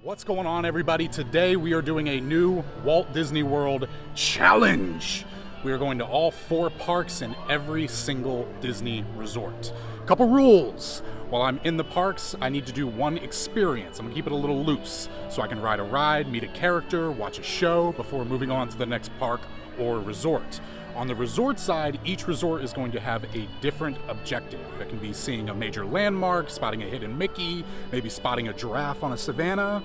What's going on, everybody? Today we are doing a new Walt Disney World challenge. We are going to all 4 parks in every single Disney resort. Couple rules. While I'm in the parks, I need to do one experience. I'm gonna keep it a little loose so I can ride a ride, meet a character, watch a show before moving on to the next park or resort. On the resort side, each resort is going to have a different objective. It can be seeing a major landmark, spotting a hidden Mickey, maybe spotting a giraffe on a savanna.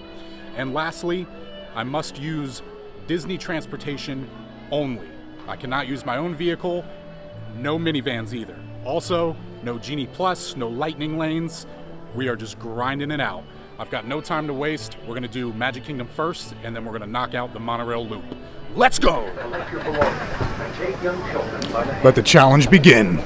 And lastly, I must use Disney transportation only. I cannot use my own vehicle, no minivans either. Also, no Genie Plus, no lightning lanes. We are just grinding it out. I've got no time to waste. We're gonna do Magic Kingdom first, and then we're gonna knock out the Monorail loop. Let's go! Let the challenge begin.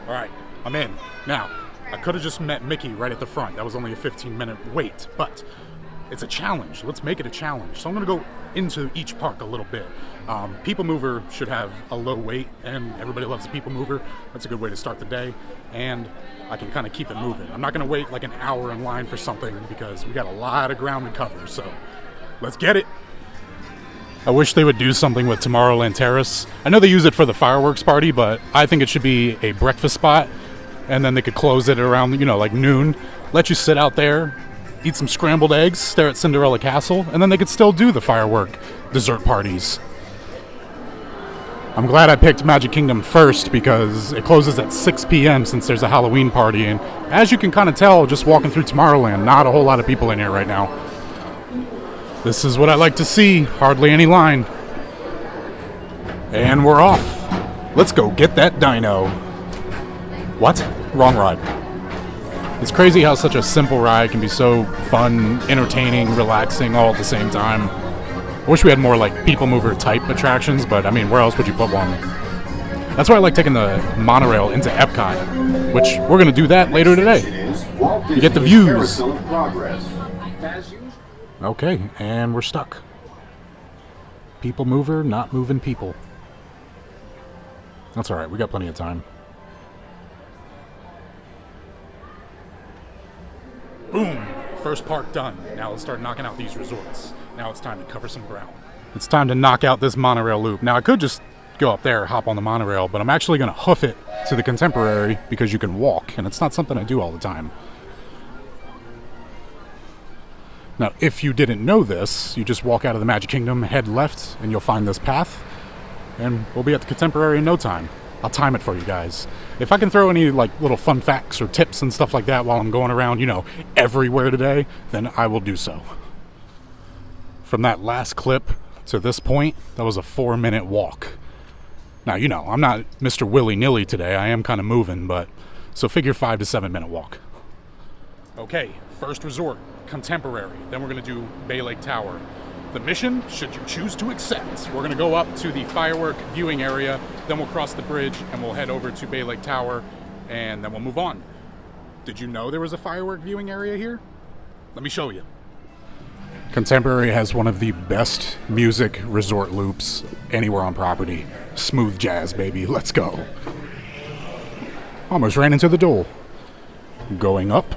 All right, I'm in. Now, I could have just met Mickey right at the front. That was only a 15-minute wait, but it's a challenge. Let's make it a challenge. So I'm gonna go into each park a little bit. People Mover should have a low wait, and everybody loves the People Mover. That's a good way to start the day, and I can kind of keep it moving. I'm not gonna wait like an hour in line for something because we got a lot of ground to cover, so let's get it. I wish they would do something with Tomorrowland Terrace. I know they use it for the fireworks party, but I think it should be a breakfast spot, and then they could close it around, like noon. Let you sit out there, eat some scrambled eggs, stare at Cinderella Castle, and then they could still do the firework dessert parties. I'm glad I picked Magic Kingdom first because it closes at 6 p.m. since there's a Halloween party, and as you can kind of tell just walking through Tomorrowland, not a whole lot of people in here right now. This is what I like to see, hardly any line. And we're off. Let's go get that dino. What? Wrong ride. It's crazy how such a simple ride can be so fun, entertaining, relaxing all at the same time. I wish we had more like People Mover type attractions, but I mean, where else would you put one? That's why I like taking the monorail into Epcot, which we're going to do that later today. You get the views. Okay, and we're stuck. People Mover, not moving people. That's alright, we got plenty of time. Boom! First park done. Now let's start knocking out these resorts. Now it's time to cover some ground. It's time to knock out this monorail loop. Now I could just go up there, hop on the monorail, but I'm actually going to hoof it to the Contemporary because you can walk, and it's not something I do all the time. Now, if you didn't know this, you just walk out of the Magic Kingdom, head left, and you'll find this path, and we'll be at the Contemporary in no time. I'll time it for you guys. If I can throw any little fun facts or tips and stuff like that while I'm going around, everywhere today, then I will do so. From that last clip to this point, that was a 4-minute walk. Now, I'm not Mr. Willy-nilly today. I am kind of moving, but so figure 5 to 7 minute walk. Okay, first resort, Contemporary. Then we're going to do Bay Lake Tower. The mission, should you choose to accept, we're going to go up to the firework viewing area, then we'll cross the bridge and we'll head over to Bay Lake Tower, and then we'll move on. Did you know there was a firework viewing area here? Let me show you. Contemporary has one of the best music resort loops anywhere on property. Smooth jazz, baby. Let's go. Almost ran into the door. Going up.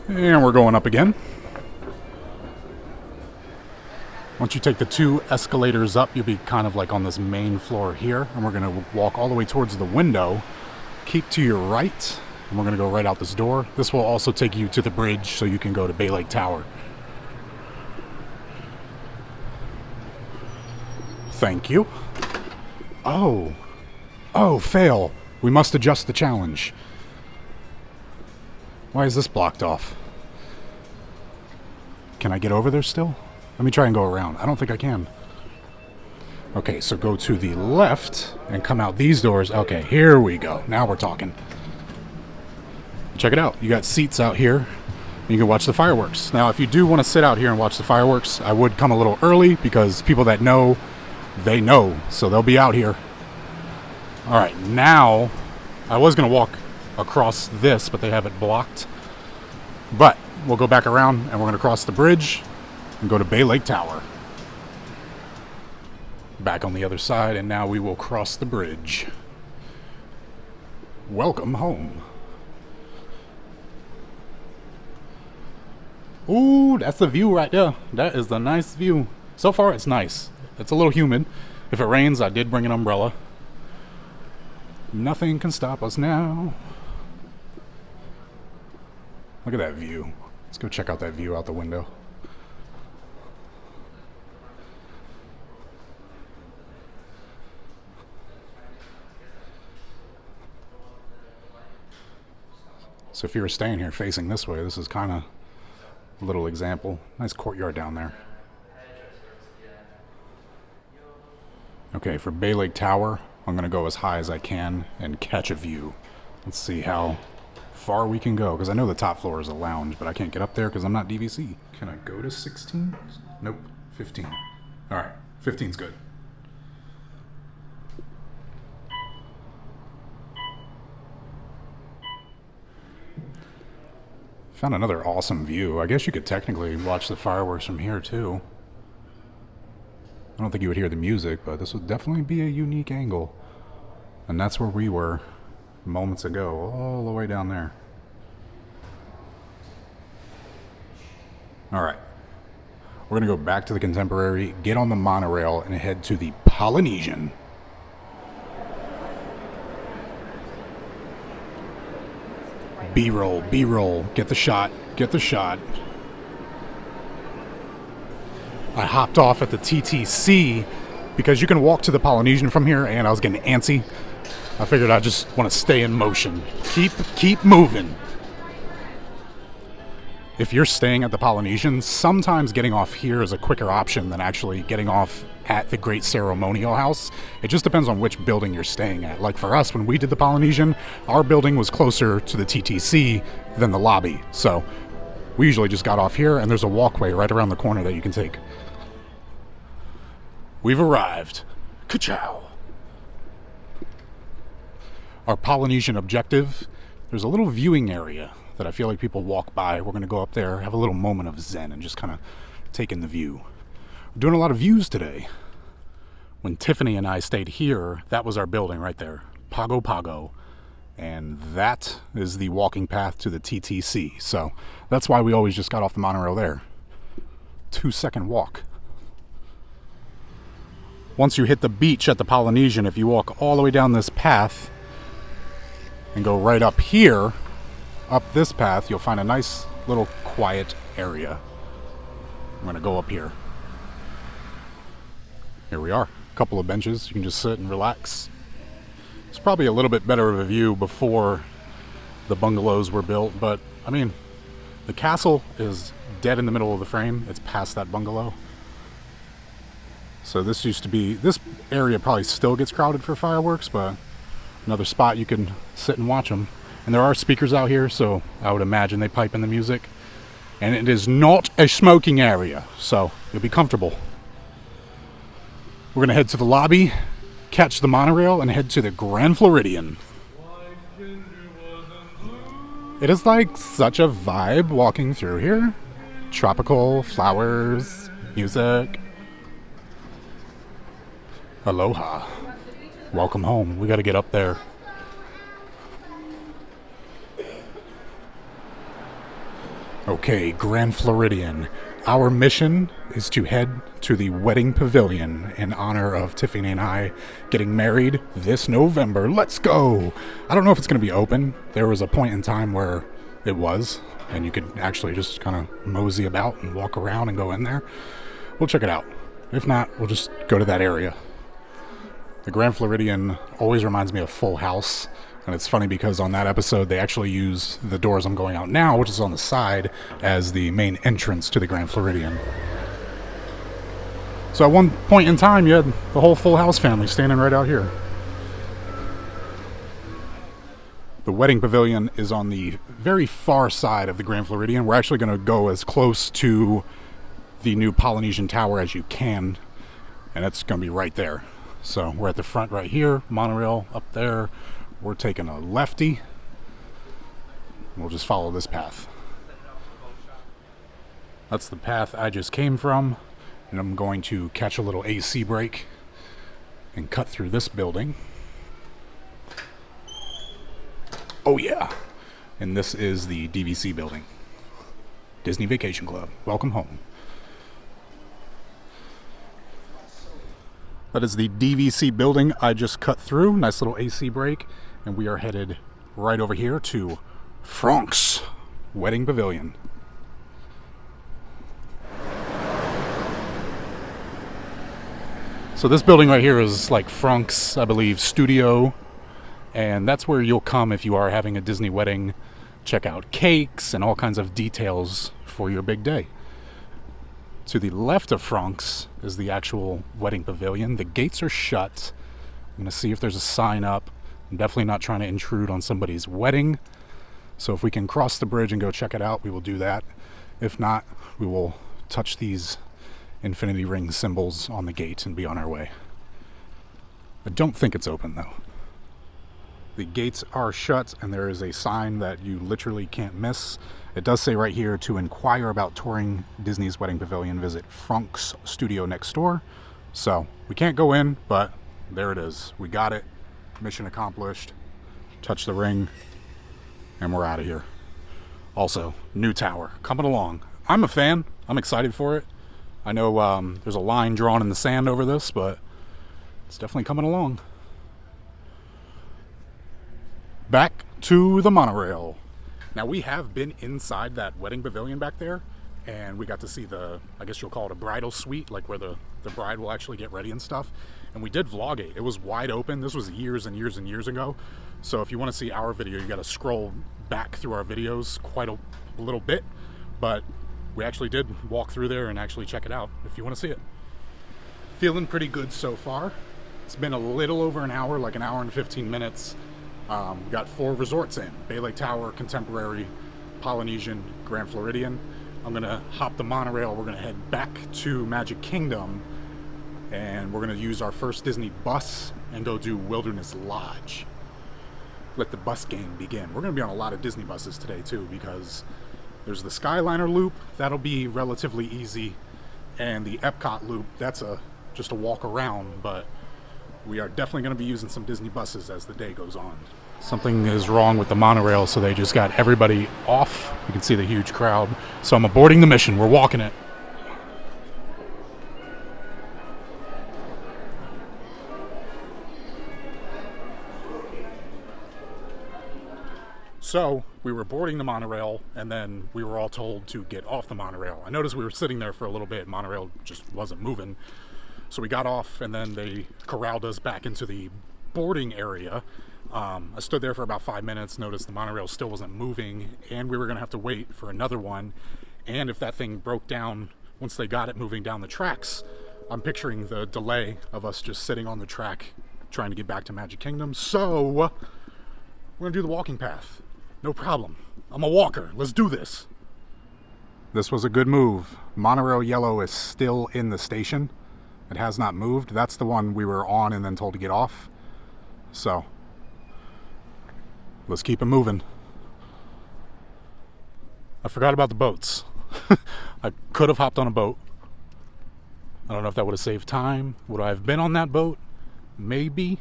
And we're going up again. Once you take the 2 escalators up, you'll be kind of on this main floor here. And we're going to walk all the way towards the window. Keep to your right. And we're going to go right out this door. This will also take you to the bridge so you can go to Bay Lake Tower. Thank you. Oh, fail. We must adjust the challenge. Why is this blocked off? Can I get over there still? Let me try and go around. I don't think I can. Okay, so go to the left and come out these doors. Okay, here we go. Now we're talking. Check it out. You got seats out here. You can watch the fireworks. Now, if you do want to sit out here and watch the fireworks, I would come a little early because people that know, they know. So they'll be out here. All right, now I was going to walk across this, but they have it blocked. But we'll go back around and we're going to cross the bridge and go to Bay Lake Tower. Back on the other side, and now we will cross the bridge. Welcome home. Ooh, that's the view right there. That is the nice view. So far, it's nice. It's a little humid. If it rains, I did bring an umbrella. Nothing can stop us now. Look at that view. Let's go check out that view out the window. So if you were staying here facing this way, this is kind of a little example. Nice courtyard down there. Okay, for Bay Lake Tower, I'm going to go as high as I can and catch a view. Let's see how far we can go, because I know the top floor is a lounge, but I can't get up there because I'm not DVC. Can I go to 16? Nope, 15. All right, 15's good. Found another awesome view. I guess you could technically watch the fireworks from here too. I don't think you would hear the music, but this would definitely be a unique angle. And that's where we were moments ago, all the way down there. Alright. We're going to go back to the Contemporary, get on the monorail, and head to the Polynesian. B-roll, B-roll. Get the shot, get the shot. I hopped off at the TTC because you can walk to the Polynesian from here, and I was getting antsy. I figured I just want to stay in motion. Keep moving. If you're staying at the Polynesian, sometimes getting off here is a quicker option than actually getting off at the Great Ceremonial House. It just depends on which building you're staying at. Like for us, when we did the Polynesian, our building was closer to the TTC than the lobby. So we usually just got off here, and there's a walkway right around the corner that you can take. We've arrived. Ka-chow. Our Polynesian objective, there's a little viewing area that I feel like people walk by. We're going to go up there, have a little moment of zen, and just kind of take in the view. We're doing a lot of views today. When Tiffany and I stayed here, that was our building right there, Pago Pago. And that is the walking path to the TTC. So that's why we always just got off the monorail there. 2-second walk. Once you hit the beach at the Polynesian, if you walk all the way down this path and go right up here, up this path, you'll find a nice little quiet area. I'm going to go up here. Here we are. A couple of benches. You can just sit and relax. It's probably a little bit better of a view before the bungalows were built, but I mean, the castle is dead in the middle of the frame. It's past that bungalow. So this area probably still gets crowded for fireworks, but another spot you can sit and watch them. And there are speakers out here, so I would imagine they pipe in the music. And it is not a smoking area, so you'll be comfortable. We're going to head to the lobby, catch the monorail, and head to the Grand Floridian. It is like such a vibe walking through here. Tropical, flowers, music. Aloha. Welcome home. We got to get up there. Okay, Grand Floridian. Our mission is to head to the wedding pavilion in honor of Tiffany and I getting married this November. Let's go! I don't know if it's going to be open. There was a point in time where it was, and you could actually just kind of mosey about and walk around and go in there. We'll check it out. If not, we'll just go to that area. The Grand Floridian always reminds me of Full House. And it's funny because on that episode, they actually use the doors I'm going out now, which is on the side, as the main entrance to the Grand Floridian. So at one point in time, you had the whole Full House family standing right out here. The wedding pavilion is on the very far side of the Grand Floridian. We're actually going to go as close to the new Polynesian Tower as you can, and it's going to be right there. So we're at the front right here, monorail up there. We're taking a lefty. We'll just follow this path. That's the path I just came from. And I'm going to catch a little AC break and cut through this building. Oh yeah. And this is the DVC building. Disney Vacation Club. Welcome home. That is the DVC building I just cut through. Nice little AC break. And we are headed right over here to Frank's Wedding Pavilion. So this building right here is like Frank's, I believe, studio. And that's where you'll come if you are having a Disney wedding. Check out cakes and all kinds of details for your big day. To the left of Frank's is the actual wedding pavilion. The gates are shut. I'm going to see if there's a sign up. I'm definitely not trying to intrude on somebody's wedding. So if we can cross the bridge and go check it out, we will do that. If not, we will touch these infinity ring symbols on the gate and be on our way. I don't think it's open though. The gates are shut and there is a sign that you literally can't miss. It does say right here, to inquire about touring Disney's Wedding Pavilion, visit Frank's studio next door. So we can't go in, but there it is. We got it. Mission accomplished. Touch the ring and we're out of here. Also, new tower coming along. I'm a fan. I'm excited for it. I know there's a line drawn in the sand over this, but it's definitely coming along. Back to the monorail. Now we have been inside that wedding pavilion back there, and we got to see the, I guess you'll call it a bridal suite, like where the bride will actually get ready and stuff. And we did vlog it. It was wide open. This was years and years and years ago. So if you want to see our video, you got to scroll back through our videos quite a little bit. But we actually did walk through there and actually check it out if you want to see it. Feeling pretty good so far. It's been a little over an hour, like an hour and 15 minutes. We got 4 resorts in: Bay Lake Tower, Contemporary, Polynesian, Grand Floridian. I'm gonna hop the monorail. We're gonna head back to Magic Kingdom, and we're gonna use our first Disney bus and go do Wilderness Lodge. Let the bus game begin. We're gonna be on a lot of Disney buses today too, because there's the Skyliner loop. That'll be relatively easy, and the Epcot loop. That's just a walk around, but we are definitely going to be using some Disney buses as the day goes on. Something is wrong with the monorail, so they just got everybody off. You can see the huge crowd. So I'm aborting the mission. We're walking it. So we were boarding the monorail, and then we were all told to get off the monorail. I noticed we were sitting there for a little bit. Monorail just wasn't moving. So we got off, and then they corralled us back into the boarding area. I stood there for about 5 minutes, noticed the monorail still wasn't moving, and we were going to have to wait for another one. And if that thing broke down once they got it moving down the tracks, I'm picturing the delay of us just sitting on the track trying to get back to Magic Kingdom. So we're going to do the walking path. No problem. I'm a walker. Let's do this. This was a good move. Monorail yellow is still in the station. It has not moved. That's the one we were on and then told to get off. So let's keep it moving. I forgot about the boats. I could have hopped on a boat. I don't know if that would have saved time. Would I have been on that boat? Maybe.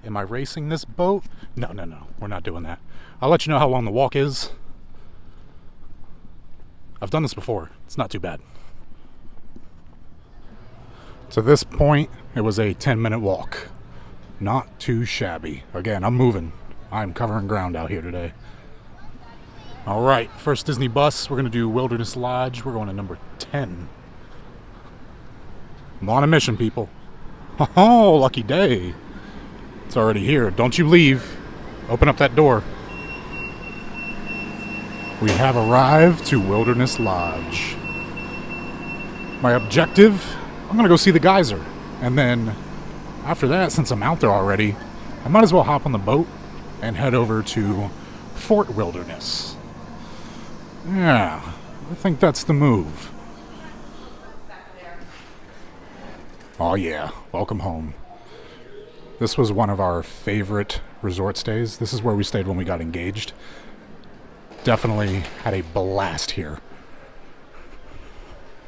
Am I racing this boat? No. We're not doing that. I'll let you know how long the walk is. I've done this before. It's not too bad. To this point, it was a 10-minute walk. Not too shabby. Again, I'm moving. I'm covering ground out here today. All right, first Disney bus. We're going to do Wilderness Lodge. We're going to number 10. I'm on a mission, people. Oh, lucky day. It's already here. Don't you leave. Open up that door. We have arrived to Wilderness Lodge. My objective, I'm going to go see the geyser. And then after that, since I'm out there already, I might as well hop on the boat and head over to Fort Wilderness. Yeah, I think that's the move. Oh yeah, welcome home. This was one of our favorite resort stays. This is where we stayed when we got engaged. Definitely had a blast here.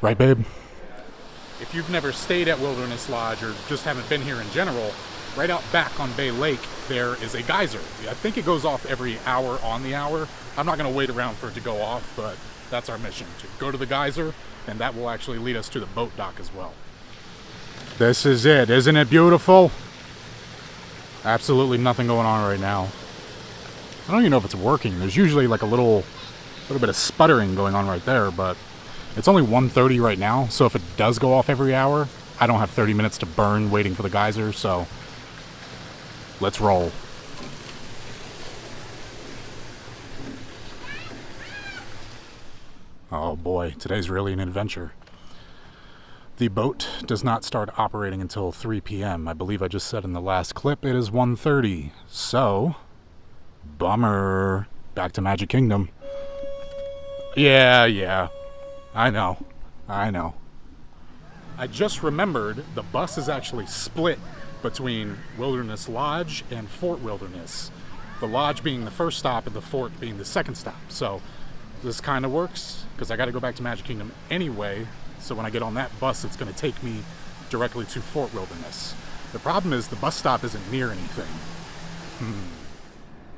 Right, babe? If you've never stayed at Wilderness Lodge or just haven't been here in general, right out back on Bay Lake, there is a geyser. I think it goes off every hour on the hour. I'm not going to wait around for it to go off, but that's our mission, to go to the geyser, and that will actually lead us to the boat dock as well. This is it. Isn't it beautiful? Absolutely nothing going on right now. I don't even know if it's working. There's usually like a little bit of sputtering going on right there, but it's only 1:30 right now, so if it does go off every hour, I don't have 30 minutes to burn waiting for the geyser, so let's roll. Oh boy, today's really an adventure. The boat does not start operating until 3 p.m. I believe I just said in the last clip it is 1:30, so bummer. Back to Magic Kingdom. Yeah, I know. I just remembered the bus is actually split between Wilderness Lodge and Fort Wilderness. The Lodge being the first stop and the Fort being the second stop. So this kind of works because I got to go back to Magic Kingdom anyway. So when I get on that bus, it's going to take me directly to Fort Wilderness. The problem is the bus stop isn't near anything.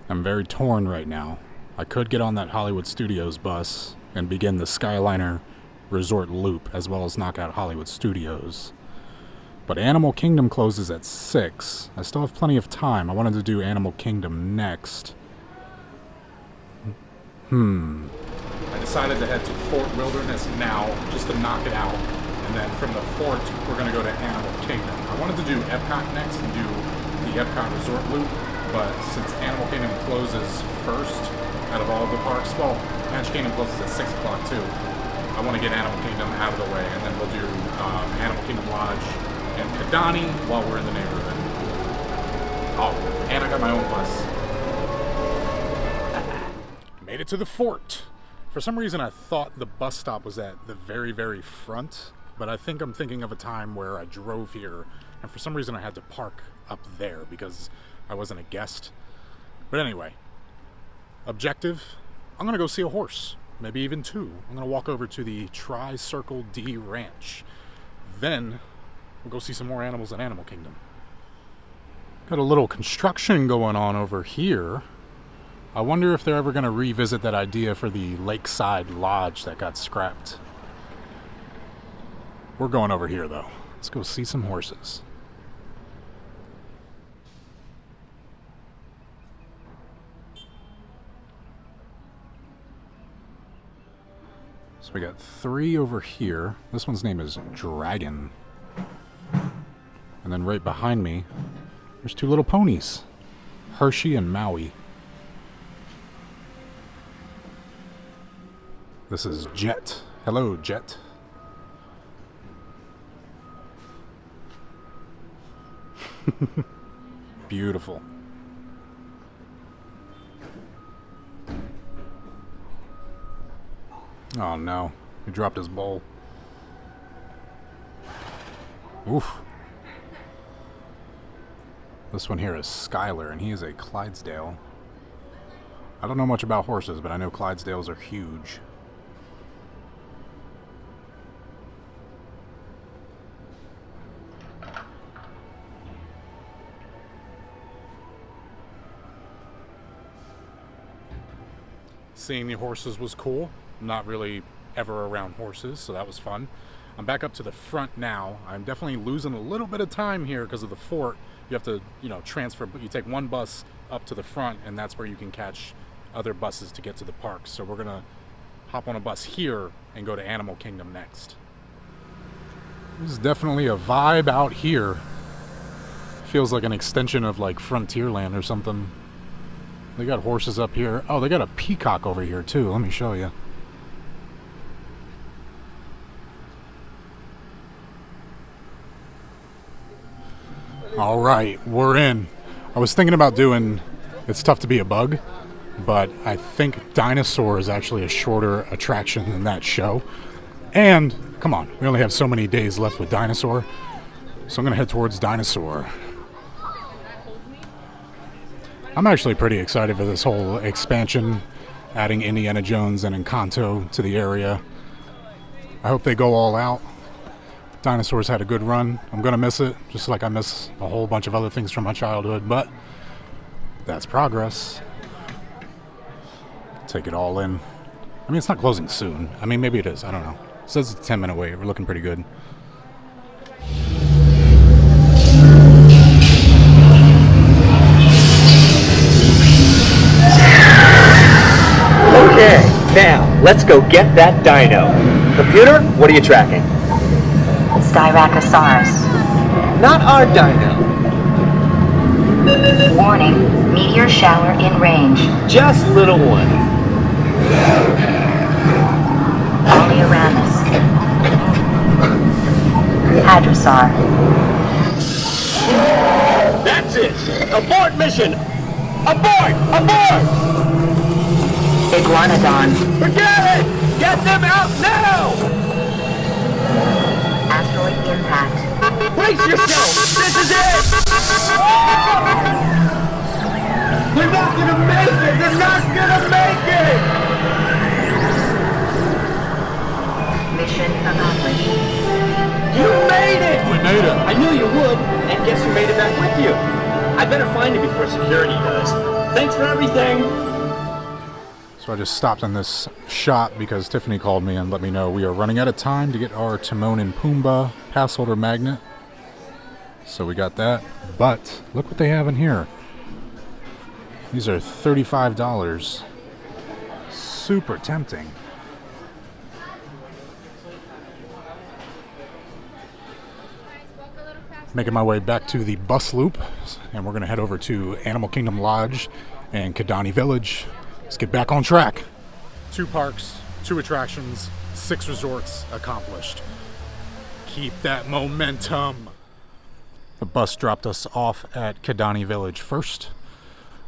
I'm very torn right now. I could get on that Hollywood Studios bus and begin the Skyliner Resort Loop, as well as knock out Hollywood Studios. But Animal Kingdom closes at 6. I still have plenty of time. I wanted to do Animal Kingdom next. I decided to head to Fort Wilderness now, just to knock it out. And then from the Fort, we're going to go to Animal Kingdom. I wanted to do Epcot next and do the Epcot Resort Loop, but since Animal Kingdom closes first out of all of the parks, well, Magic Kingdom closes at 6 o'clock too. I want to get Animal Kingdom out of the way, and then we'll do Animal Kingdom Lodge and Kidani while we're in the neighborhood. Oh, and I got my own bus. Made it to the Fort. For some reason, I thought the bus stop was at the very, very front, but I think I'm thinking of a time where I drove here, and for some reason I had to park up there because I wasn't a guest. But anyway, objective, I'm going to go see a horse. Maybe even 2. I'm going to walk over to the Tri-Circle D Ranch. Then we'll go see some more animals in Animal Kingdom. Got a little construction going on over here. I wonder if they're ever going to revisit that idea for the Lakeside Lodge that got scrapped. We're going over here though. Let's go see some horses. So we got 3 over here. This one's name is Dragon. And then right behind me, there's 2 little ponies. Hershey and Maui. This is Jet. Hello, Jet. Beautiful. Oh no, he dropped his bowl. Oof. This one here is Skyler, and he is a Clydesdale. I don't know much about horses, but I know Clydesdales are huge. Seeing the horses was cool. I'm not really ever around horses, so that was fun. I'm back up to the front now. I'm definitely losing a little bit of time here because of the Fort. You have to, transfer, but you take one bus up to the front, and that's where you can catch other buses to get to the park. So we're gonna hop on a bus here and go to Animal Kingdom next. There's definitely a vibe out here. Feels like an extension of like Frontierland or something. They got horses up here. Oh, they got a peacock over here too. Let me show you. All right, we're in. I was thinking about doing It's Tough to Be a Bug, but I think Dinosaur is actually a shorter attraction than that show. And, come on, we only have so many days left with Dinosaur, so I'm going to head towards Dinosaur. I'm actually pretty excited for this whole expansion, adding Indiana Jones and Encanto to the area. I hope they go all out. Dinosaurs had a good run. I'm gonna miss it, just like I miss a whole bunch of other things from my childhood, but that's progress. Take it all in. I mean, it's not closing soon. I mean, maybe it is. I don't know. It says it's a 10-minute wait. We're looking pretty good. Okay, now let's go get that dino. Computer, what are you tracking? Styracosaurus. Not our dino. Warning, meteor shower in range. Just little one. Polyaramus. Hadrosaur. That's it! Abort mission! Abort! Abort! Iguanodon. Forget it! Get them out now! Asteroid impact. Brace yourself! This is it! They're not gonna make it! They're not gonna make it! Mission accomplished. You made it! We made it. I knew you would, and guess who made it back with you? I better find it before security does. Thanks for everything! So I just stopped in this shop because Tiffany called me and let me know we are running out of time to get our Timon and Pumbaa pass holder magnet. So we got that. But look what they have in here. These are $35. Super tempting. Making my way back to the bus loop, and we're going to head over to Animal Kingdom Lodge and Kidani Village. Let's get back on track. 2 parks, 2 attractions, 6 resorts accomplished. Keep that momentum. The bus dropped us off at Kidani Village first,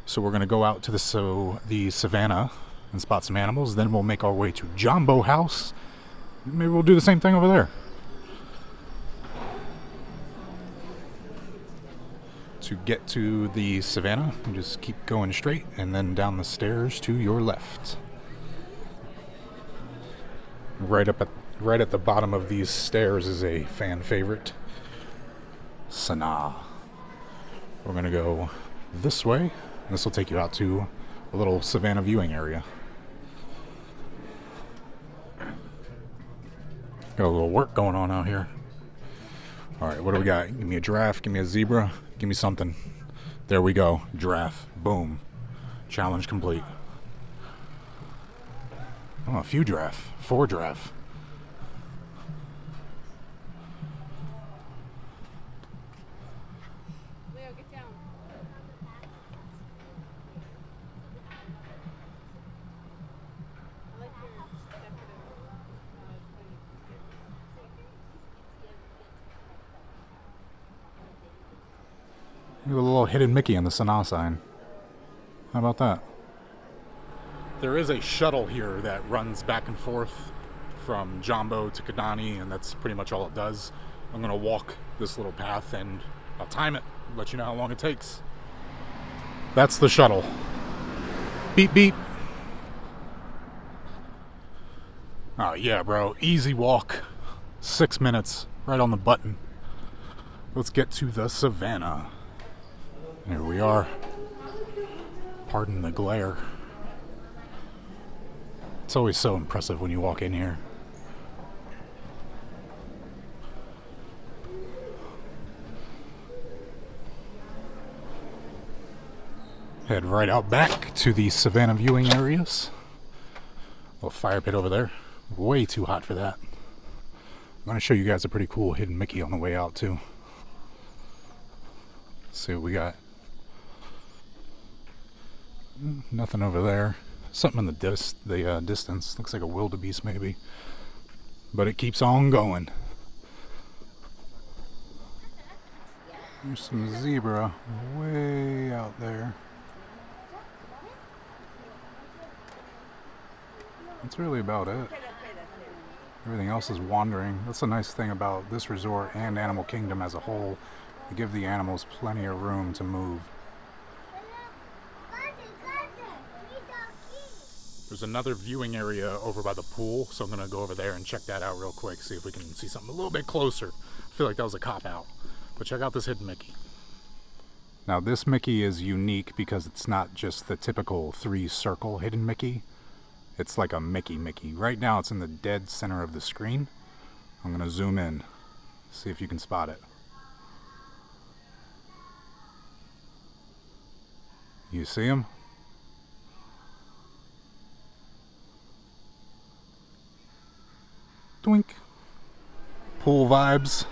so we're going to go out to the savannah and spot some animals. Then we'll make our way to Jambo House. Maybe we'll do the same thing over there. To get to the savannah, you just keep going straight and then down the stairs to your left. Right at the bottom of these stairs is a fan favorite, Sanaa. We're gonna go this way. This will take you out to a little savannah viewing area. Got a little work going on out here. All right, what do we got? Give me a giraffe, give me a zebra, give me something. There we go, giraffe, boom. Challenge complete. Oh, a few giraffe, 4 giraffe. Leo, get down. I like your decorative. Look at a little hidden Mickey on the Sanaa sign. How about that? There is a shuttle here that runs back and forth from Jambo to Kidani, and that's pretty much all it does. I'm going to walk this little path and I'll time it, let you know how long it takes. That's the shuttle. Beep, beep. Oh yeah, bro. Easy walk. 6 minutes. Right on the button. Let's get to the savannah. Here we are. Pardon the glare. It's always so impressive when you walk in here. Head right out back to the savannah viewing areas. Little fire pit over there. Way too hot for that. I'm going to show you guys a pretty cool hidden Mickey on the way out too. Let's see what we got. Nothing over there. Something in the distance. Looks like a wildebeest maybe. But it keeps on going. There's some zebra way out there. That's really about it. Everything else is wandering. That's the nice thing about this resort and Animal Kingdom as a whole. You give the animals plenty of room to move. There's There's another viewing area over by the pool, so I'm gonna go over there and check that out real quick, see if we can see something a little bit closer. I feel like that was a cop-out. But check out this hidden Mickey. Now this Mickey is unique because it's not just the typical 3-circle hidden Mickey. It's like a Mickey. Right now it's in the dead center of the screen. I'm gonna zoom in, see if you can spot it. You see him? Twink. Pool vibes.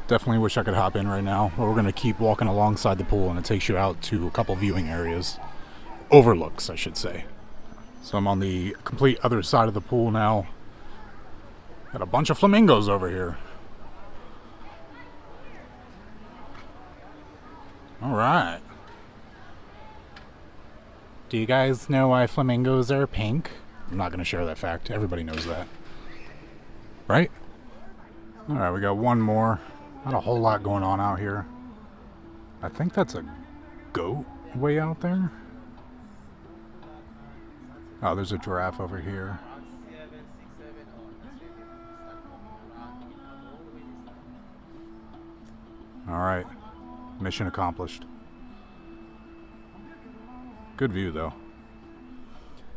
Definitely wish I could hop in right now, but we're gonna keep walking alongside the pool and it takes you out to a couple viewing areas. Overlooks, I should say. So I'm on the complete other side of the pool now. Got a bunch of flamingos over here. Alright. Do you guys know why flamingos are pink? I'm not gonna share that fact. Everybody knows that. Right? Alright, we got one more. Not a whole lot going on out here. I think that's a goat way out there. Oh, there's a giraffe over here. Alright. Mission accomplished. Good view though.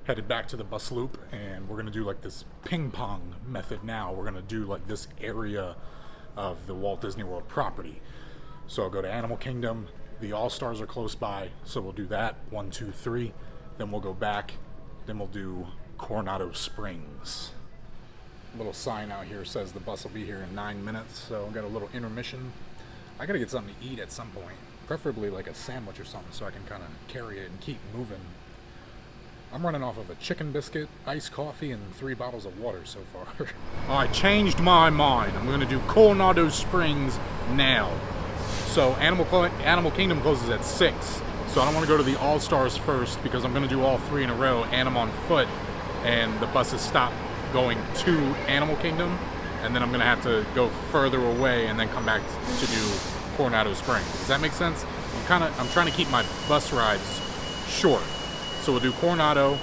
Headed back to the bus loop, and we're gonna do like this ping pong method now. We're gonna do like this area of the Walt Disney World property. So I'll go to Animal Kingdom. The All-Stars are close by, so we'll do that. 1, 2, 3. Then we'll go back. Then we'll do Coronado Springs. Little sign out here says the bus will be here in 9 minutes, so I've got a little intermission. I gotta get something to eat at some point. Preferably like a sandwich or something so I can kind of carry it and keep moving. I'm running off of a chicken biscuit, iced coffee, and 3 bottles of water so far. I changed my mind. I'm going to do Coronado Springs now. So Animal Kingdom closes at 6. So I don't want to go to the All-Stars first because I'm going to do all 3 in a row and I'm on foot. And the buses stop going to Animal Kingdom. And then I'm going to have to go further away and then come back to do Coronado Springs. Does that make sense? I'm trying to keep my bus rides short. So we'll do Coronado,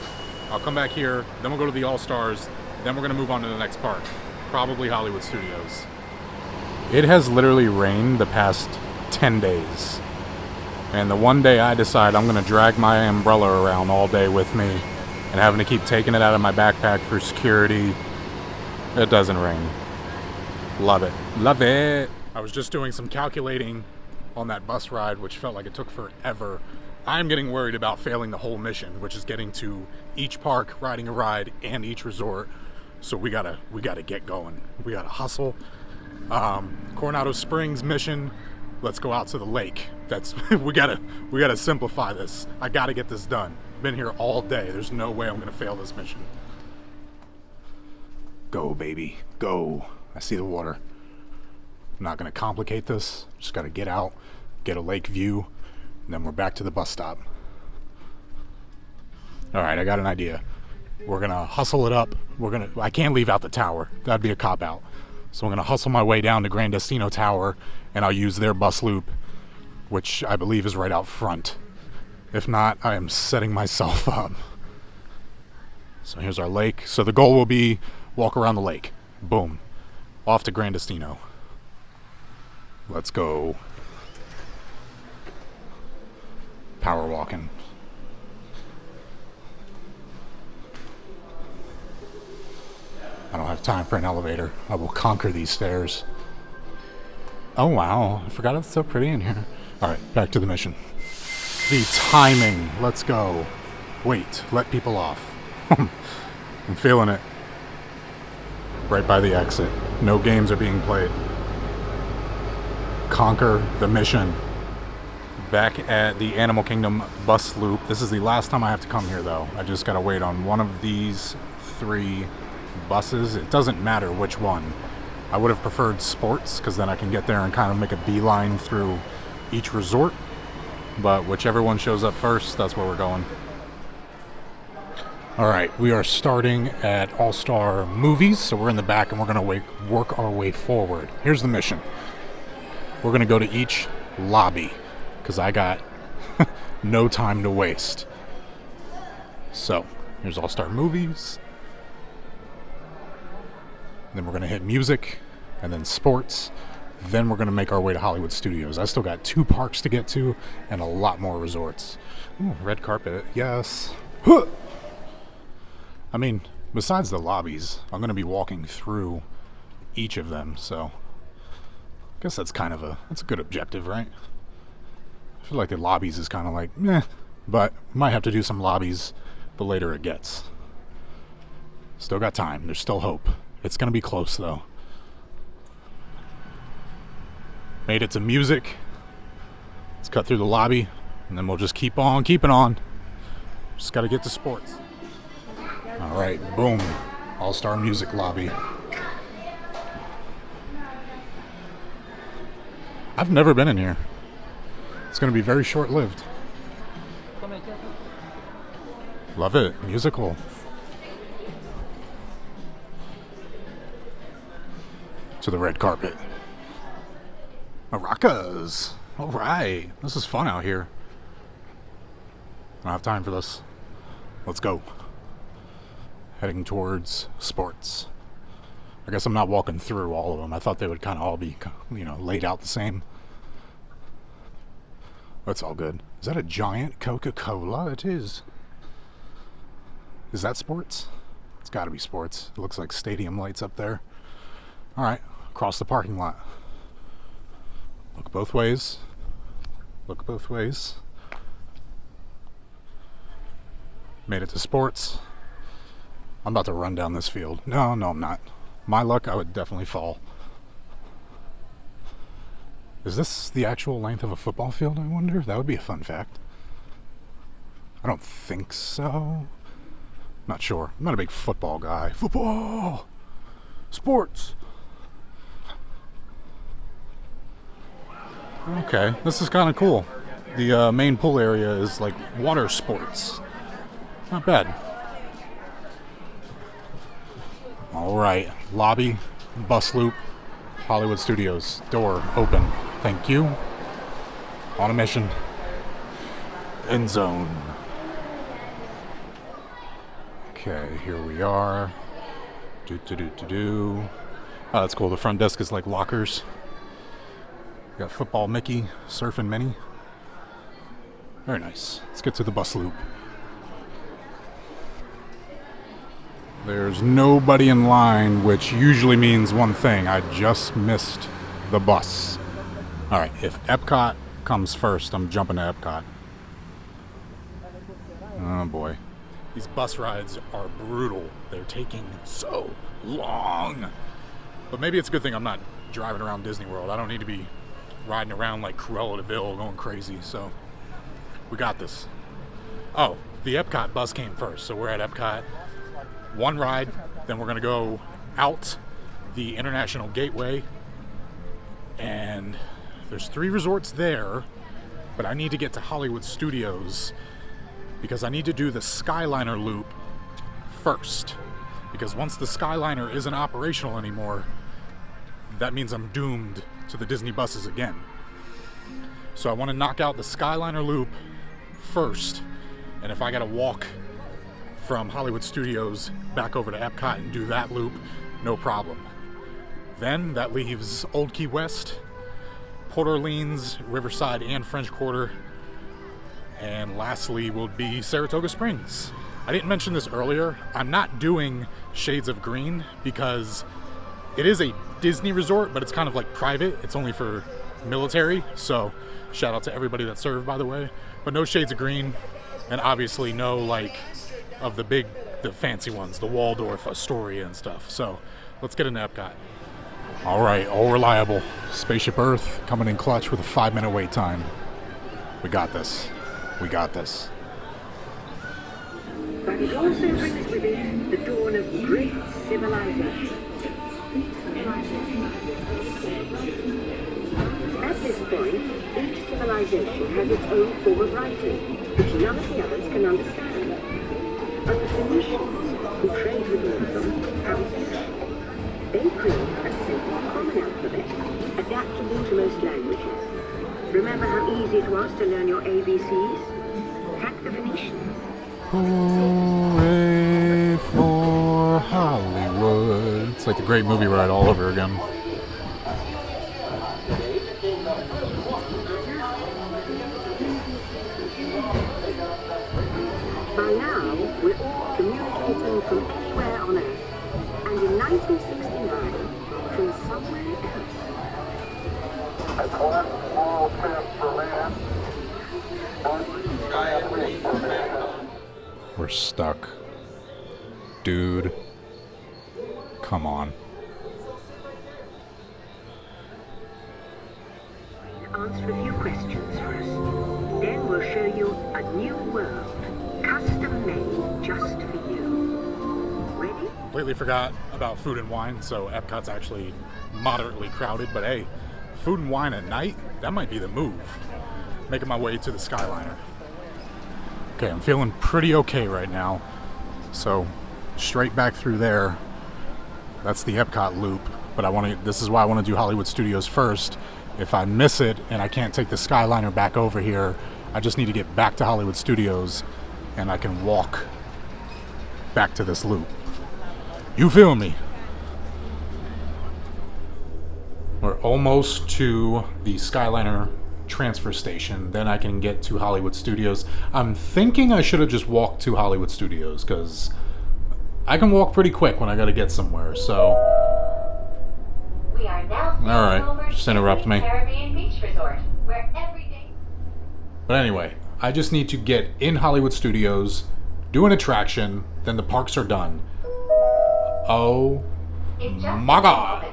I'll come back here, then we'll go to the All-Stars, then we're going to move on to the next park, probably Hollywood Studios. It has literally rained the past 10 days. And the one day I decide I'm going to drag my umbrella around all day with me and having to keep taking it out of my backpack for security, it doesn't rain. Love it. Love it. I was just doing some calculating on that bus ride, which felt like it took forever. I'm getting worried about failing the whole mission, which is getting to each park, riding a ride, and each resort. So we gotta get going. We gotta hustle. Coronado Springs mission. Let's go out to the lake. We gotta simplify this. I gotta get this done. Been here all day. There's no way I'm gonna fail this mission. Go, baby, go. I see the water. I'm not gonna complicate this. Just gotta get out, get a lake view. And then we're back to the bus stop. Alright, I got an idea. We're gonna hustle it up. I can't leave out the tower. That'd be a cop-out. So I'm gonna hustle my way down to Grand Destino Tower, and I'll use their bus loop, which I believe is right out front. If not, I am setting myself up. So here's our lake. So the goal will be walk around the lake. Boom. Off to Grand Destino. Let's go. Power walking. I don't have time for an elevator. I will conquer these stairs. Oh wow, I forgot it's so pretty in here. Alright, back to the mission. The timing. Let's go. Wait, let people off. I'm feeling it. Right by the exit. No games are being played. Conquer the mission. Back at the Animal Kingdom bus loop. This is the last time I have to come here though. I just gotta wait on one of these 3 buses. It doesn't matter which one. I would have preferred sports because then I can get there and kind of make a beeline through each resort. But whichever one shows up first, that's where we're going. Alright, we are starting at All-Star Movies. So we're in the back and we're gonna work our way forward. Here's the mission. We're gonna go to each lobby because I got no time to waste. So, Here's All-Star Movies. Then we're going to hit music, and then sports. Then we're going to make our way to Hollywood Studios. I still got 2 parks to get to, and a lot more resorts. Ooh, red carpet, yes. Huh! I mean, besides the lobbies, I'm going to be walking through each of them, so I guess that's a good objective, right? I feel like the lobbies is kind of like, meh, but we might have to do some lobbies the later it gets. Still got time. There's still hope. It's going to be close, though. Made it to music. Let's cut through the lobby, and then we'll just keep on keeping on. Just got to get to sports. All right, boom. All-Star Music lobby. I've never been in here. It's going to be very short-lived. Love it. Musical. To the red carpet. Maracas. All right. This is fun out here. I don't have time for this. Let's go. Heading towards sports. I guess I'm not walking through all of them. I thought they would kind of all be, laid out the same. That's all good. Is that a giant Coca-Cola? It is. Is that sports? It's got to be sports. It looks like stadium lights up there. All right, across the parking lot. Look both ways. Look both ways. Made it to sports. I'm about to run down this field. No, I'm not. My luck, I would definitely fall. Is this the actual length of a football field, I wonder? That would be a fun fact. I don't think so. Not sure. I'm not a big football guy. Football! Sports! Okay, this is kind of cool. The main pool area is like water sports. Not bad. Alright, lobby, bus loop, Hollywood Studios. Door open. Thank you. On a mission. End zone. Okay, here we are. Oh, that's cool. The front desk is like lockers. Got football Mickey, surfing Minnie. Very nice. Let's get to the bus loop. There's nobody in line, which usually means one thing. I just missed the bus. Alright, if Epcot comes first, I'm jumping to Epcot. Oh boy. These bus rides are brutal. They're taking so long. But maybe it's a good thing I'm not driving around Disney World. I don't need to be riding around like Cruella de Vil going crazy, so we got this. Oh, the Epcot bus came first, so we're at Epcot. One ride, then we're gonna go out the International Gateway, and there's 3 resorts there, but I need to get to Hollywood Studios because I need to do the Skyliner loop first, because once the Skyliner isn't operational anymore, that means I'm doomed to the Disney buses again. So I want to knock out the Skyliner loop first, and if I gotta walk from Hollywood Studios back over to Epcot and do that loop, no problem. Then that leaves Old Key West, Port Orleans, Riverside, and French Quarter, and lastly will be Saratoga Springs. I didn't mention this earlier. I'm not doing Shades of Green because it is a Disney resort, but it's kind of like private. It's only for military, so shout out to everybody that served, by the way. But no Shades of Green, and obviously no like of the fancy ones, the Waldorf Astoria and stuff. So let's get into Epcot. All right, all reliable. Spaceship Earth coming in clutch with a 5-minute wait time. We got this. We got this. But it also brings with it the dawn of great civilization. At this point, each civilization has its own form of writing, which none of the others can understand. But the Phoenicians, who trade with all of them, have a secret. They create a simple common alphabet, adaptable to most languages. Remember how easy it was to learn your ABCs? Thank the Phoenicians. Hooray! like the Great Movie Ride all over again. By now, we're all communicating from anywhere on Earth, and in 1969, from somewhere else. That's one small step for man, one giant leap for mankind. We're stuck. Dude. Come on. Answer a few questions for us. Then we'll show you a new world, custom made just for you. Ready? Completely forgot about food and wine, so Epcot's actually moderately crowded, but hey, food and wine at night, that might be the move. Making my way to the Skyliner. Okay, I'm feeling pretty okay right now. So, straight back through there. That's the Epcot loop, but this is why I want to do Hollywood Studios first. If I miss it and I can't take the Skyliner back over here, I just need to get back to Hollywood Studios and I can walk back to this loop. You feel me? We're almost to the Skyliner transfer station. Then I can get to Hollywood Studios. I'm thinking I should have just walked to Hollywood Studios because I can walk pretty quick when I gotta get somewhere, so. We are now Alright, just interrupt me. Caribbean Beach Resort, where every day. But anyway, I just need to get in Hollywood Studios, do an attraction, then the parks are done. Oh my god.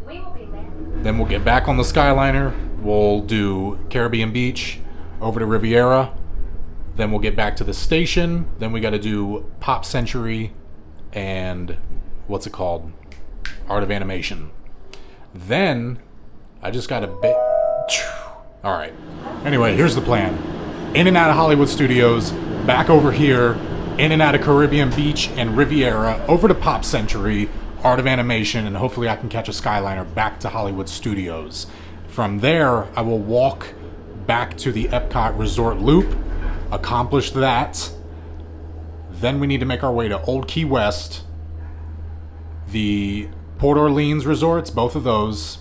We will be landing. Then we'll get back on the Skyliner, we'll do Caribbean Beach, over to Riviera, then we'll get back to the station, then we gotta do Pop Century, and what's it called? Art of Animation. Then I just got a bit. All right. Anyway, here's the plan. In and out of Hollywood Studios, back over here, in and out of Caribbean Beach and Riviera, over to Pop Century, Art of Animation, and hopefully I can catch a Skyliner back to Hollywood Studios. From there, I will walk back to the Epcot Resort Loop, accomplish that. Then we need to make our way to Old Key West, the Port Orleans resorts, both of those,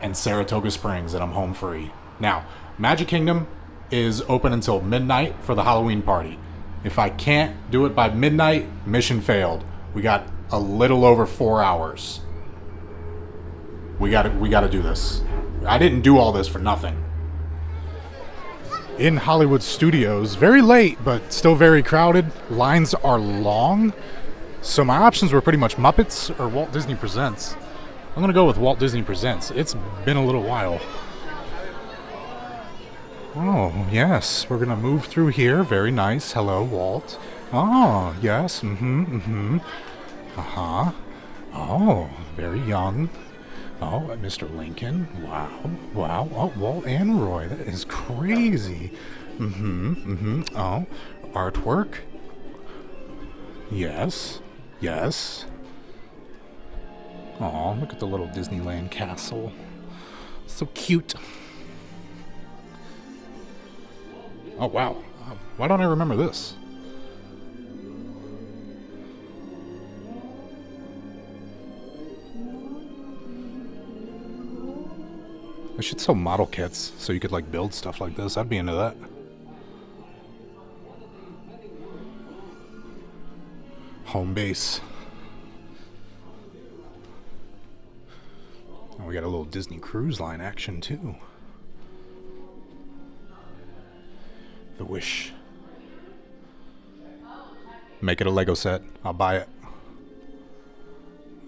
and Saratoga Springs, and I'm home free. Now, Magic Kingdom is open until midnight for the Halloween party. If I can't do it by midnight, mission failed. We got a little over 4 hours. We gotta do this. I didn't do all this for nothing. In Hollywood Studios, very late, but still very crowded. Lines are long. So my options were pretty much Muppets or Walt Disney Presents. I'm gonna go with Walt Disney Presents. It's been a little while. Oh, yes, we're gonna move through here. Very nice. Hello, Walt. Oh, yes, Uh-huh. Oh, very young. Oh, Mr. Lincoln. Wow. Oh, Walt and Roy. That is crazy. Oh, artwork. Yes. Oh, look at the little Disneyland castle. So cute. Oh, wow. Why don't I remember this? I should sell model kits so you could like build stuff like this. I'd be into that. Home base. Oh, we got a little Disney Cruise Line action too. The Wish. Make it a Lego set. I'll buy it.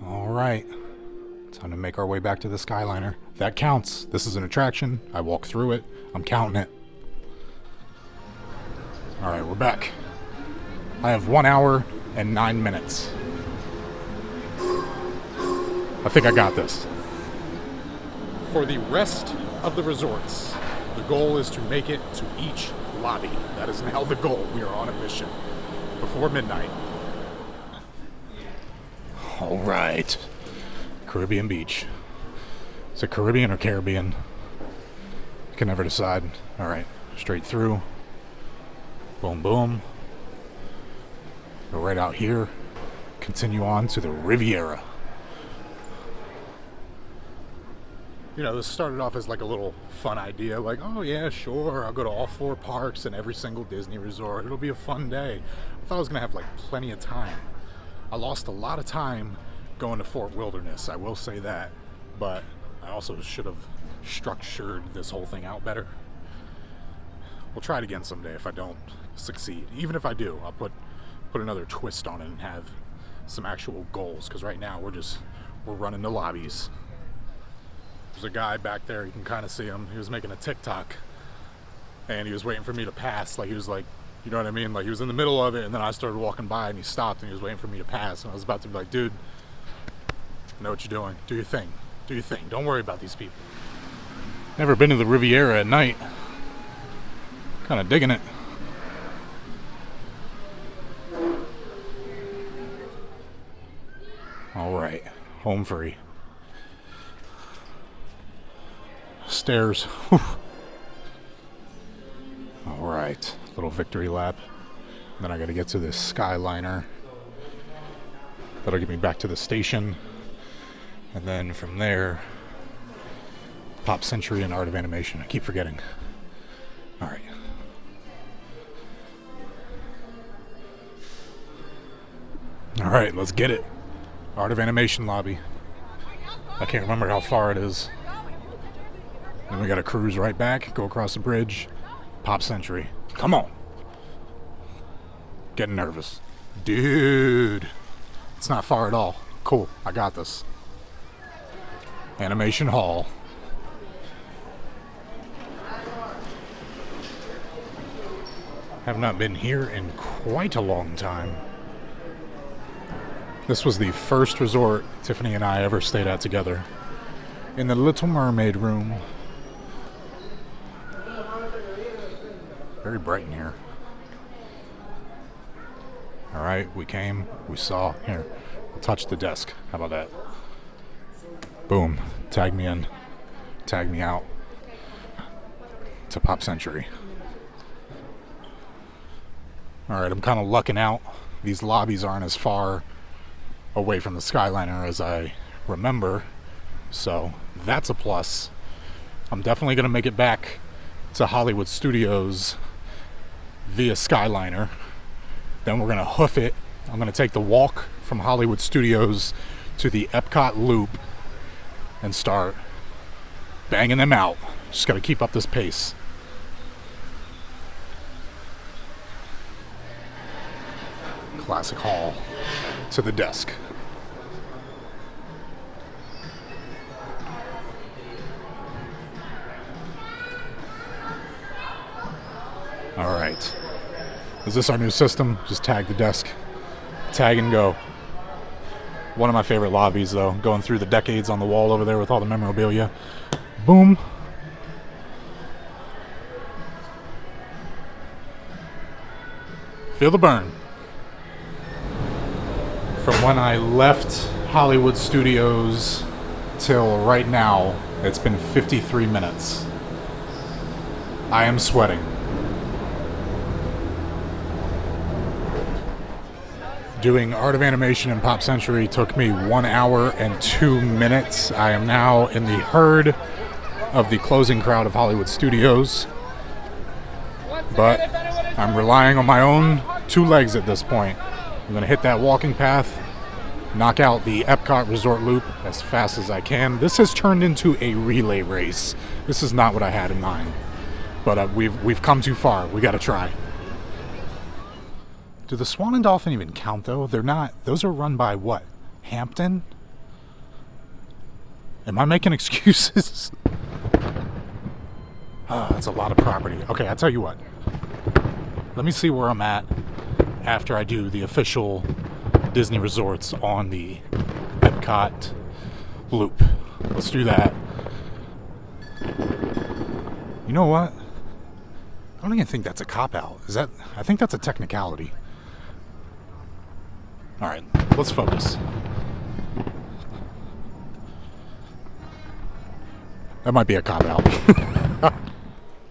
All right. Time to make our way back to the Skyliner. That counts. This is an attraction. I walk through it. I'm counting it. All right, we're back. I have 1 hour and 9 minutes. I think I got this. For the rest of the resorts, the goal is to make it to each lobby. That is now the goal. We are on a mission before midnight. All right. Caribbean Beach. Is it Caribbean or Caribbean? I can never decide. All right, straight through. Boom, boom. Go right out here. continue on to the Riviera. You know, this started off as like a little fun idea, like, oh yeah, sure, I'll go to all 4 parks and every single Disney resort. It'll be a fun day. I thought I was gonna have like plenty of time. I lost a lot of time going to Fort Wilderness, I will say that, but I also should have structured this whole thing out better. We'll try it again someday if I don't succeed. Even if I do, I'll put another twist on it and have some actual goals, because right now we're running the lobbies. There's a guy back there, you can kind of see him. He was making a TikTok and he was waiting for me to pass. Like, he was like, you know what I mean? Like, he was in the middle of it and then I started walking by and he stopped and he was waiting for me to pass. And I was about to be like, dude, I know what you're doing. Do your thing. Do your thing. Don't worry about these people. Never been to the Riviera at night. Kind of digging it. All right, home free. Stairs. Whew. All right, little victory lap. Then I got to get to this Skyliner. That'll get me back to the station. And then from there, Pop Century and Art of Animation. I keep forgetting. All right. All right, let's get it. Art of Animation lobby. I can't remember how far it is. Then we gotta cruise right back, go across the bridge. Pop Century. Come on. Getting nervous. Dude. It's not far at all. Cool, I got this. Animation Hall. Have not been here in quite a long time. This was the first resort Tiffany and I ever stayed at together. In the Little Mermaid room. Very bright in here. Alright, we came, we saw. Here, we'll touch the desk. How about that? Boom. Tag me in. Tag me out. To Pop Century. Alright, I'm kind of lucking out. These lobbies aren't as far away from the Skyliner as I remember. So, that's a plus. I'm definitely going to make it back to Hollywood Studios via Skyliner. Then we're going to hoof it. I'm going to take the walk from Hollywood Studios to the Epcot loop and start banging them out. Just got to keep up this pace. Classic Hall to the desk. All right. Is this our new system? Just tag the desk. Tag and go. One of my favorite lobbies, though. Going through the decades on the wall over there with all the memorabilia. Boom. Feel the burn. From when I left Hollywood Studios till right now, it's been 53 minutes. I am sweating. Doing Art of Animation and Pop Century took me 1 hour and 2 minutes. I am now in the herd of the closing crowd of Hollywood Studios. But I'm relying on my own 2 legs at this point. I'm going to hit that walking path, knock out the Epcot Resort Loop as fast as I can. This has turned into a relay race. This is not what I had in mind. But we've come too far. We got to try. Do the Swan and Dolphin even count, though? They're not. Those are run by what? Hampton? Am I making excuses? That's a lot of property. Okay, I'll tell you what. Let me see where I'm at after I do the official Disney resorts on the Epcot loop. Let's do that. You know what? I don't even think that's a cop-out. Is that? I think that's a technicality. All right, let's focus. That might be a cop-out.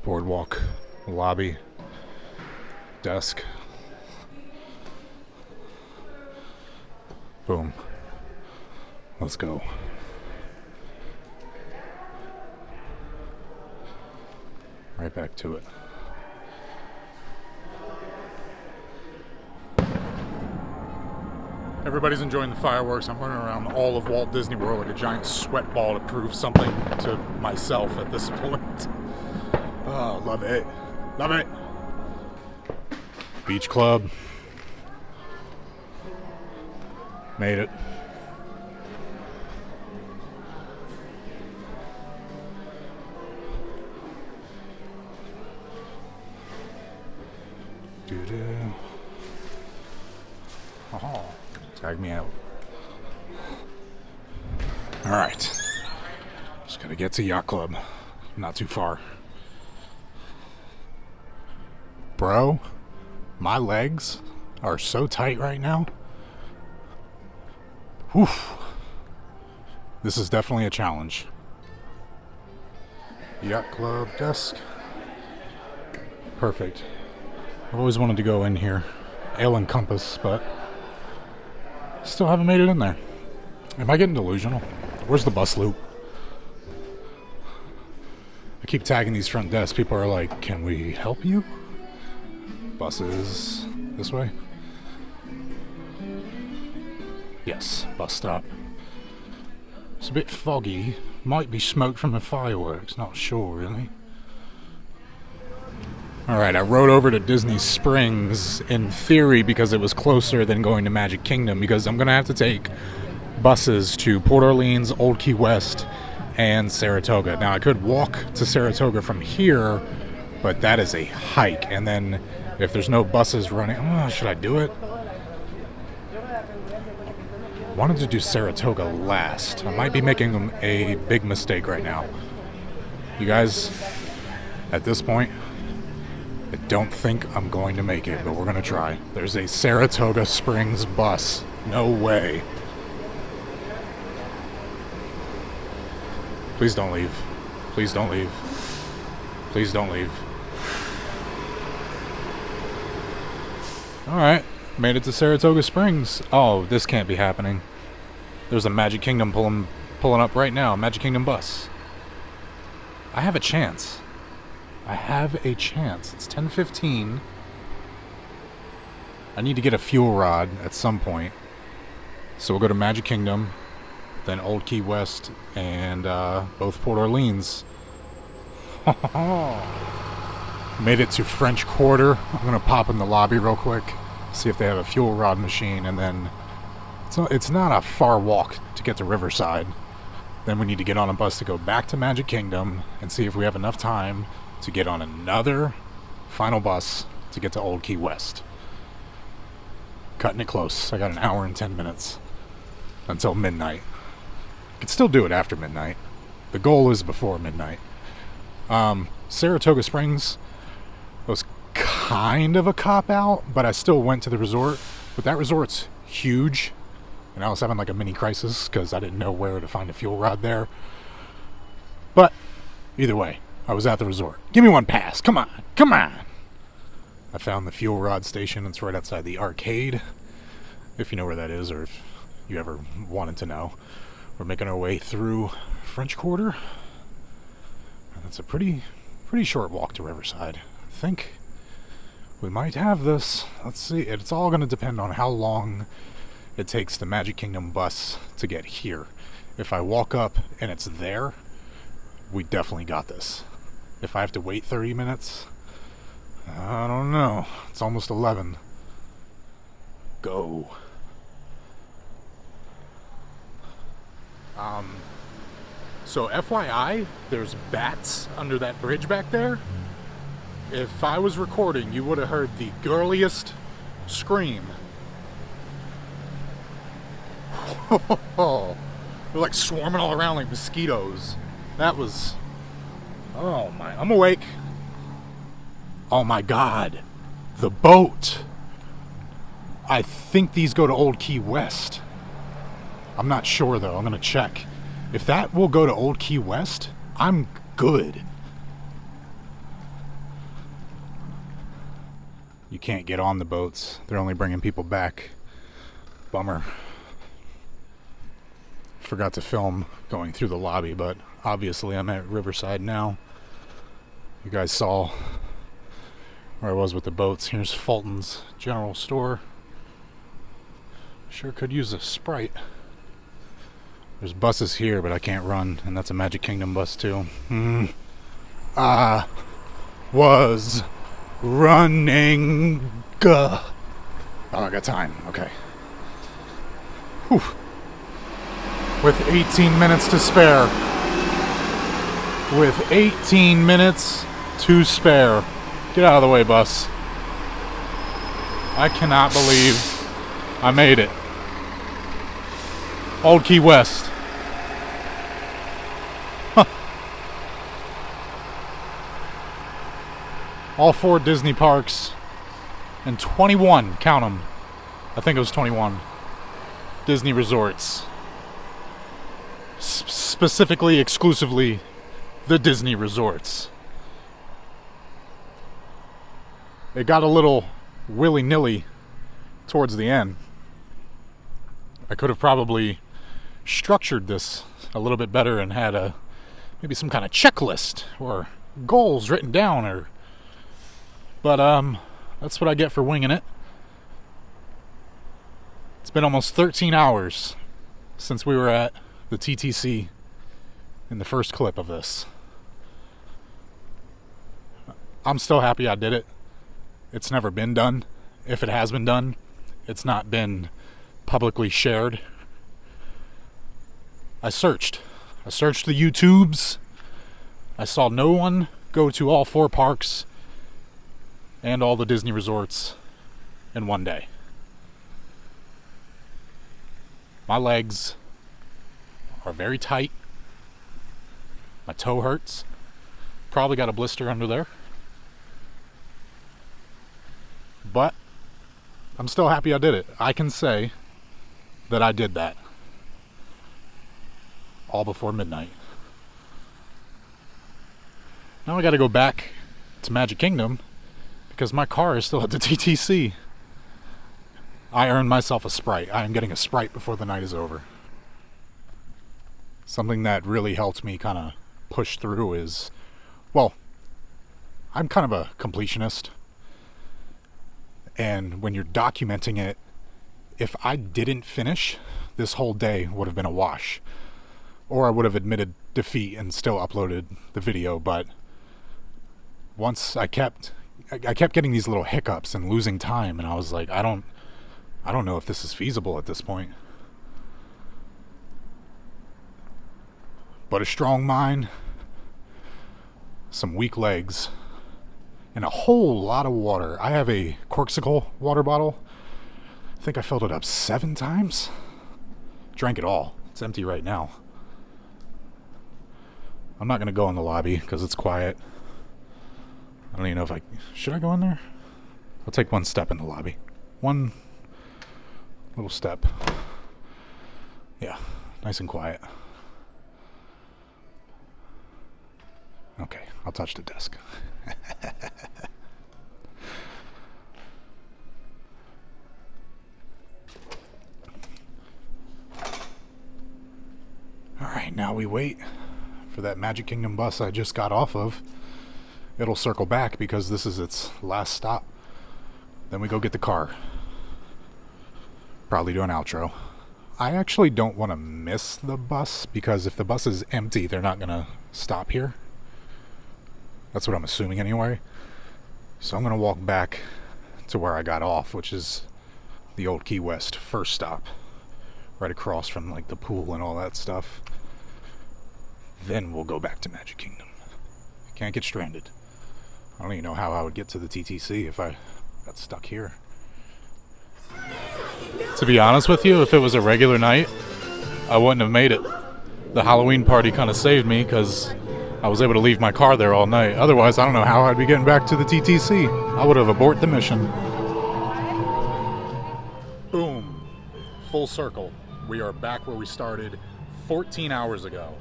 Boardwalk, lobby, desk. Boom. Let's go. Right back to it. Everybody's enjoying the fireworks. I'm running around all of Walt Disney World like a giant sweat ball to prove something to myself at this point. Oh, love it. Love it. Beach Club. Made it. Doo-doo. Oh. Tag me out. Alright. Just gotta get to Yacht Club. Not too far. Bro, my legs are so tight right now. Whew. This is definitely a challenge. Yacht Club desk. Perfect. I've always wanted to go in here. Ale and Compass, but still haven't made it in there. Am I getting delusional? Where's the bus loop? I keep tagging these front desks. People are like, can we help you? Buses this way? Yes, bus stop. It's a bit foggy. Might be smoke from the fireworks. Not sure, really. Alright, I rode over to Disney Springs in theory because it was closer than going to Magic Kingdom, because I'm going to have to take buses to Port Orleans, Old Key West, and Saratoga. Now, I could walk to Saratoga from here, but that is a hike. And then if there's no buses running... should I do it? I wanted to do Saratoga last. I might be making a big mistake right now. You guys, at this point... I don't think I'm going to make it, but we're going to try. There's a Saratoga Springs bus. No way. Please don't leave. Please don't leave. Please don't leave. Alright, made it to Saratoga Springs. Oh, this can't be happening. There's a Magic Kingdom pulling up right now. Magic Kingdom bus. I have a chance. I have a chance. It's 10:15. I need to get a fuel rod at some point. So we'll go to Magic Kingdom, then Old Key West, and both Port Orleans. Made it to French Quarter. I'm going to pop in the lobby real quick, see if they have a fuel rod machine, and then it's not a far walk to get to Riverside. Then we need to get on a bus to go back to Magic Kingdom and see if we have enough time to get on another final bus to get to Old Key West. Cutting it close. I got an hour and 10 minutes until midnight. I could still do it after midnight. The goal is before midnight. Saratoga Springs was kind of a cop-out, but I still went to the resort. But that resort's huge, and I was having like a mini crisis because I didn't know where to find a fuel rod there. But either way, I was at the resort. Give me one pass. Come on. Come on. I found the fuel rod station. It's right outside the arcade. If you know where that is, or if you ever wanted to know. We're making our way through French Quarter. And it's a pretty short walk to Riverside. I think we might have this. Let's see. It's all going to depend on how long it takes the Magic Kingdom bus to get here. If I walk up and it's there, we definitely got this. If I have to wait 30 minutes, I don't know. It's almost 11. Go. So FYI, there's bats under that bridge back there. If I was recording, you would have heard the girliest scream. They're like swarming all around like mosquitoes. That was... Oh my... I'm awake. Oh my god. The boat. I think these go to Old Key West. I'm not sure though. I'm gonna check. If that will go to Old Key West, I'm good. You can't get on the boats. They're only bringing people back. Bummer. forgot to film going through the lobby, but obviously I'm at Riverside now. You guys saw where I was with the boats. Here's Fulton's General Store. Sure could use a Sprite. There's buses here, but I can't run, and that's a Magic Kingdom bus too. I was running. Oh, I got time. Okay. Whew. With 18 minutes to spare. With 18 minutes to spare. Get out of the way, bus. I cannot believe I made it. Old Key West. Huh. All 4 Disney parks and 21, count them. I think it was 21 Disney resorts. Specifically, exclusively, the Disney resorts. It got a little willy-nilly towards the end. I could have probably structured this a little bit better and had maybe some kind of checklist or goals written down, but that's what I get for winging it. It's been almost 13 hours since we were at the TTC in the first clip of this. I'm still happy I did it. It's never been done. If it has been done, it's not been publicly shared. I searched the YouTubes. I saw no one go to all 4 parks and all the Disney resorts in one day. My legs are very tight. My toe hurts. Probably got a blister under there. But I'm still happy I did it. I can say that I did that. All before midnight. Now I gotta go back to Magic Kingdom because my car is still at the TTC. I earned myself a Sprite. I am getting a Sprite before the night is over. Something that really helped me kind of push through is, well, I'm kind of a completionist. And when you're documenting it, if I didn't finish, this whole day would have been a wash. Or I would have admitted defeat and still uploaded the video, but once I kept getting these little hiccups and losing time, and I was like, I don't know if this is feasible at this point. But a strong mind, some weak legs, and a whole lot of water. I have a Corksicle water bottle. I think I filled it up 7 times. Drank it all. It's empty right now. I'm not going to go in the lobby because it's quiet. I don't even know if should I go in there? I'll take one step in the lobby. One little step. Yeah, nice and quiet. Okay, I'll touch the desk. Alright, now we wait for that Magic Kingdom bus I just got off of. It'll circle back because this is its last stop. Then we go get the car. Probably do an outro. I actually don't want to miss the bus because if the bus is empty, they're not going to stop here. That's what I'm assuming anyway. So I'm going to walk back to where I got off, which is the old Key West first stop. Right across from like the pool and all that stuff. Then we'll go back to Magic Kingdom. Can't get stranded. I don't even know how I would get to the TTC if I got stuck here. To be honest with you, if it was a regular night, I wouldn't have made it. The Halloween party kind of saved me because I was able to leave my car there all night. Otherwise, I don't know how I'd be getting back to the TTC. I would have aborted the mission. Boom. Full circle. We are back where we started 14 hours ago.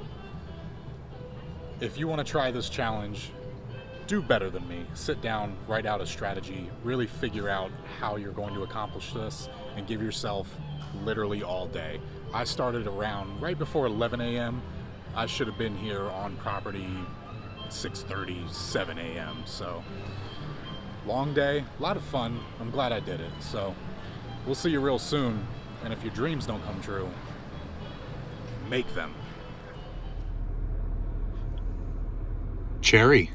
If you want to try this challenge, do better than me. Sit down, write out a strategy, really figure out how you're going to accomplish this, and give yourself literally all day. I started around right before 11 a.m. I should have been here on property 6:30, 7 a.m. So, long day, a lot of fun. I'm glad I did it. So, we'll see you real soon. And if your dreams don't come true, make them. Cherry.